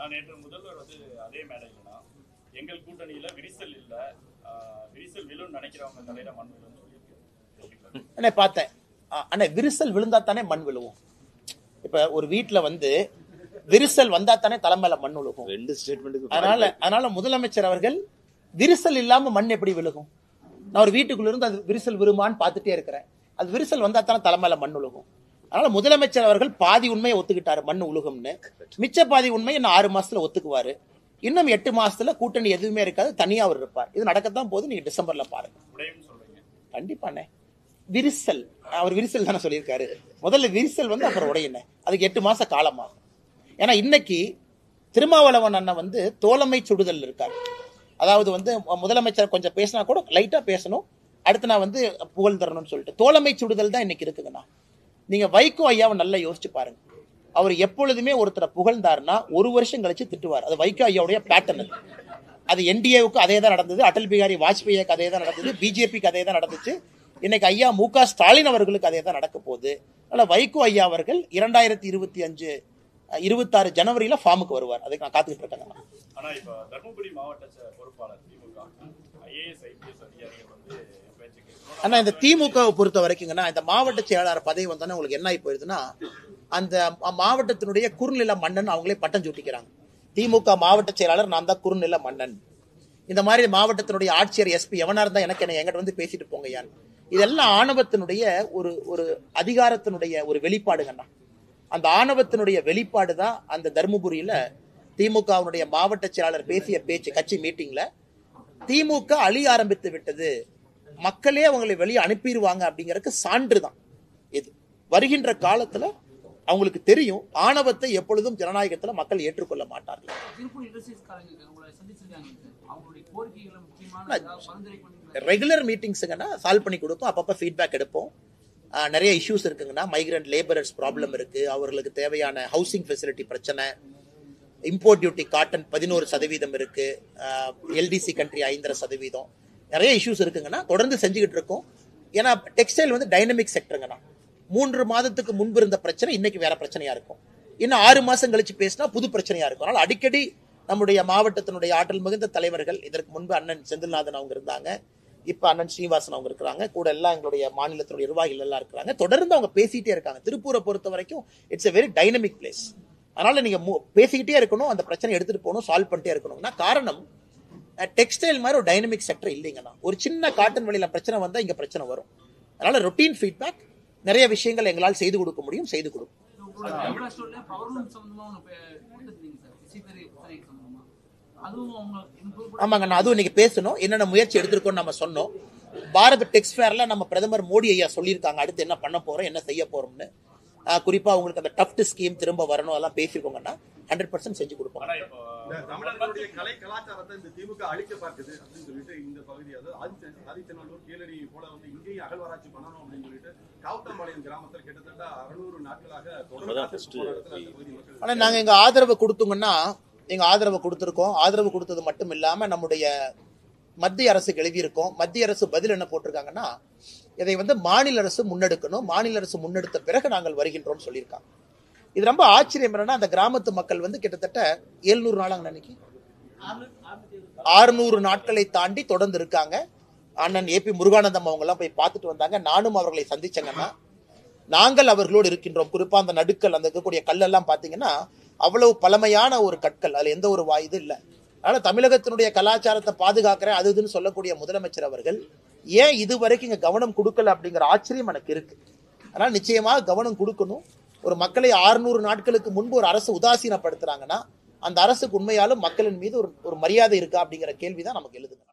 நான் நேற்று முதல்வர் வந்து அதே மேடையில்னா எங்கள் கூட்டணியில விரிசல் இல்ல, விரிசல் விழுன்னு நினைக்கிறவங்க தலையில மண் விழுன்னு சொல்லியிருக்கேன். அண்ணே பார்த்தேன். அண்ணே விரிசல் விழுந்தா தானே மண் விழுவும். இப்ப ஒரு வீட்டுல வந்து விரிசல் வந்தா தானே தலைமையில மண் விழுகும். அதனால முதலமைச்சர் அவர்கள் விரிசல் இல்லாம மண் எப்படி விழுகும்? நான் ஒரு வீட்டுக்குள்ள இருந்து அது விரிசல் விரும்பான்னு பார்த்துட்டே இருக்கிறேன். அது விரிசல் வந்தா தானே தலைமையில மண் விழுகும். அதனால முதலமைச்சர் அவர்கள் பாதி உண்மையை ஒத்துக்கிட்டாரு மண் உலகம்னு. மிச்ச பாதி உண்மையை இன்னும் 6 மாசத்துல ஒத்துக்குவாரு. இன்னும் 8 மாசத்துல கூட்டணி எதுவுமே இருக்காது, தனியா அவர் இருப்பார். இது நடக்கத்தான் போது. நீங்க டிசம்பர்ல பாருங்க. கண்டிப்பாண்ணே விரிசல், அவர் விரிசல் தானே சொல்லியிருக்காரு. முதல்ல விரிசல் வந்து அப்புறம் உடையின, அதுக்கு 8 மாச காலமாகும். ஏன்னா இன்னைக்கு திருமாவளவன் அண்ணன் வந்து தோழமை சுடுதல் இருக்காரு. அதாவது வந்து முதலமைச்சர் கொஞ்சம் பேசினா கூட லைட்டா பேசணும், அடுத்து நான் வந்து புகழ் தரணும்னு சொல்லிட்டு தோழமை சுடுதல் தான் இன்னைக்கு இருக்குதுண்ணா. நீங்க வைகோ ஐயாவை நல்லா யோசிச்சு பாருங்க. அவர் எப்பொழுதுமே ஒருத்தரை புகழ்ந்தாருன்னா 1 வருஷம் கழிச்சு திட்டுவார். அது வைகோ ஐயாவுடைய பேட்டர்ன். அது என்டிஏவுக்கு அதே தான் நடந்தது, அடல் பிகாரி வாஜ்பேயிக்கு அதே தான் நடந்தது, பிஜேபிக்கு அதே தான் நடந்துச்சு, இன்னைக்கு ஐயா மு.க. ஸ்டாலின் அவர்களுக்கு அதே தான் நடக்க போகுது. அதனால வைகோ ஐயா அவர்கள் 2025 26 ஜனவரியில ஃபார்முக்கு வருவார். அதுக்கு நான் காத்துக்கிட்டு இருக்கேன். ஆனா இப்ப தர்மபுரி மாவட்ட பொறுப்பாளர் திமுக ஐஏஎஸ் ஐபிஎஸ் அதிகாரிகள் வந்து ஆனா இந்த திமுகவை பொறுத்த வரைக்குங்கன்னா இந்த மாவட்ட செயலாளர் பதவி வந்தோன்னா உங்களுக்கு என்ன ஆகி போயிருதுன்னா, அந்த மாவட்டத்தினுடைய குறுநில மன்னன் அவங்களே பட்டம் சூட்டிக்கிறாங்க. திமுக மாவட்ட செயலாளர் நான் தான் குறுநில மன்னன். இந்த மாதிரி மாவட்டத்தினுடைய ஆட்சியர் எஸ்பி எவனா இருந்தா எனக்கு என்ன எங்கிட்ட வந்து பேசிட்டு போங்க யான். இதெல்லாம் ஆணவத்தினுடைய ஒரு அதிகாரத்தினுடைய ஒரு வெளிப்பாடுங்கண்ணா. அந்த ஆணவத்தினுடைய வெளிப்பாடு தான் அந்த தர்மபுரியில திமுகவுடைய மாவட்ட செயலாளர் பேசிய பேச்சு கட்சி மீட்டிங்ல. திமுக அழிய ஆரம்பித்து விட்டது, மக்களே அவங்களை வெளியே அனுப்பிடுவாங்க அப்படிங்கறதுக்கு சான்று தான் இது. வருகின்ற காலத்துல அவங்களுக்கு தெரியும் ஆணவத்தை எப்பொழுதும் ஜனநாயகத்துல மக்கள் ஏற்றுக்கொள்ள மாட்டார்கள். ரெகுலர் மீட்டிங்ஸ்ங்கன்னா சால்வ் பண்ணி கொடுப்போம், அப்பப்ப ஃபீட்பேக் எடுப்போம். நிறைய இஷ்யூஸ் இருக்குங்கன்னா, மைக்ரண்ட் லேபரர்ஸ் ப்ராப்ளம் இருக்கு, அவர்களுக்கு தேவையான ஹவுசிங் ஃபெசிலிட்டி பிரச்சனை, இம்போர்ட் டியூட்டி காட்டன் 11% இருக்கு, எல்டிசி கண்ட்ரி 5.5%, நிறைய இஷ்யூஸ் இருக்குங்கன்னா தொடர்ந்து செஞ்சுக்கிட்டு இருக்கோம். ஏன்னா டெக்ஸ்டைல் வந்து டைனமிக் செக்டருங்கண்ணா. 3 மாதத்துக்கு முன்பு இருந்த பிரச்சனை இன்னைக்கு வேற பிரச்சனையா இருக்கும், இன்னும் 6 மாசம் கழிச்சு பேசினா புது பிரச்சனையா இருக்கும். அதனால அடிக்கடி நம்முடைய மாவட்டத்தினுடைய ஆற்றல் மிகுந்த தலைவர்கள், இதற்கு முன்பு அண்ணன் செந்தில்நாதன் அவங்க இருந்தாங்க, இப்ப அண்ணன் ஸ்ரீனிவாசன் அவங்க இருக்கிறாங்க, கூட எல்லாம் எங்களுடைய மாநிலத்தினுடைய நிர்வாகிகள் எல்லாம் இருக்கிறாங்க, தொடர்ந்து அவங்க பேசிட்டே இருக்காங்க. திருப்பூரை பொறுத்த வரைக்கும் it's a very dynamic place. அதனால நீங்க பேசிக்கிட்டே இருக்கணும், அந்த பிரச்சனை எடுத்துட்டு போகணும், சால்வ் பண்ணிட்டே இருக்கணும்னா. காரணம் டெக்ஸ்டைல் மாதிரி ஒரு டைனமிக் செக்டர் இல்லைங்கண்ணா. ஒரு சின்ன காட்டன் வழியில பிரச்சனை வந்தா இங்க பிரச்சனை வரும். அதனால ரொட்டீன் ஃபீட்பேக், நிறைய விஷயங்கள் எங்களால் செய்து கொடுக்க முடியும், செய்து கொடுக்கும். ஆமாங்க, நான் அதுவும் இன்னைக்கு பேசணும், என்னென்ன முயற்சி எடுத்திருக்கோம் நம்ம சொன்னோம். பாரத் டெக்ஸ் ஃபேர்ல நம்ம பிரதமர் மோடி ஐயா சொல்லியிருக்காங்க அடுத்து என்ன பண்ண போறோம், என்ன செய்ய போறோம்னு. குறிப்பா உங்களுக்கு அந்த டஃப்ட் ஸ்கீம் திரும்ப வரணும், அதெல்லாம் பேசிருக்கோங்கன்னா 100% செஞ்சு கொடுப்போம். தமிழ்நாட்டுடைய கலை கலாச்சாரத்தை இந்த திமுக அழிக்க பார்க்குது அப்படின்னு சொல்லிட்டு இந்த பகுதியாவது ஆதிச்சநல்லூர் கீழடி போல வந்து இங்கேயும் அகழ்வாராய்ச்சி பண்ணணும் அப்படின்னு சொல்லிட்டு காவுத்தம்பாளையம் கிராமத்தில் கிட்டத்தட்ட 600 நாட்களாக தொடர்ந்து. ஆனா நாங்க எங்க ஆதரவு கொடுத்தோங்கன்னா, எங்க ஆதரவு கொடுத்திருக்கோம். ஆதரவு கொடுத்தது மட்டும் இல்லாம நம்முடைய மத்திய அரசுக்கு எழுதியிருக்கோம். மத்திய அரசு பதில் என்ன போட்டிருக்காங்கன்னா, இதை வந்து மாநில அரசு முன்னெடுக்கணும், மாநில அரசு முன்னெடுத்த பிறகு நாங்கள் வருகின்றோம் சொல்லியிருக்காங்க. இது ரொம்ப ஆச்சரியம் என்னன்னா, அந்த கிராமத்து மக்கள் வந்து கிட்டத்தட்ட 700 நாளாங்க, அன்னைக்கு 600 நாட்களை தாண்டி தொடர்ந்து இருக்காங்க. அண்ணன் ஏபி முருகானந்தம் அவங்க எல்லாம் போய் பார்த்துட்டு வந்தாங்க. நானும் அவர்களை சந்திச்சேங்கன்னா, நாங்கள் அவர்களோடு இருக்கின்றோம். குறிப்பா அந்த நடுக்கல், அந்த இருக்கக்கூடிய கல்லெல்லாம் பாத்தீங்கன்னா அவ்வளவு பழமையான ஒரு கற்கள், அதுல எந்த ஒரு வாயுது இல்லை. அதனால தமிழகத்தினுடைய கலாச்சாரத்தை பாதுகாக்கிறேன் அது இதுன்னு சொல்லக்கூடிய முதலமைச்சர் அவர்கள் ஏன் இதுவரைக்கும் இங்க கவனம் கொடுக்கல அப்படிங்கிற ஆச்சரியம் எனக்கு இருக்கு. அதனால நிச்சயமாக கவனம் கொடுக்கணும். ஒரு மக்களை 600 நாட்களுக்கு முன்பு ஒரு அரசு உதாசீனப்படுத்துறாங்கன்னா அந்த அரசுக்கு உண்மையாலும் மக்களின் மீது ஒரு மரியாதை இருக்கா அப்படிங்கிற கேள்விதான் நமக்கு எழுதுங்க.